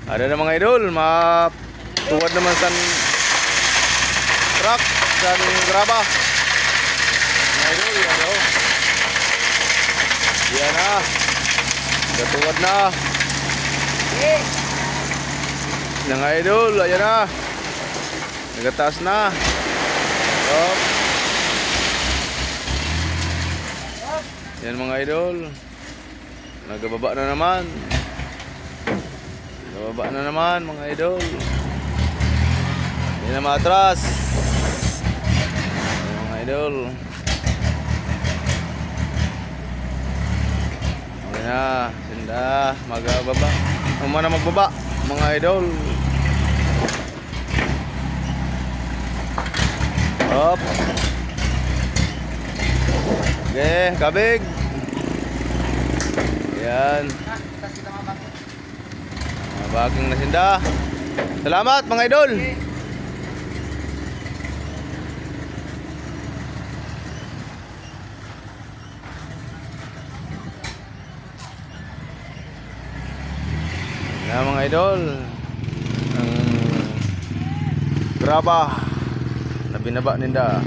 Ada na mga idol, matuwad naman sa truck, sa graba. Mga idol, yan o. Yan na. Natuwad na. Mga idol, ayan na. Nagataas na. Up. Yan mga idol. Nagababa na naman. Nagababa na naman mga idol. Hindi na matras. Yan mga idol. Okay na. Sinda. Magababa. Umana magbaba mga idol. Up. Okay, kabig. Yan. Bagong nasinda. Salamat mga idol. Yan mga idol. Ang graba na binaba ninda.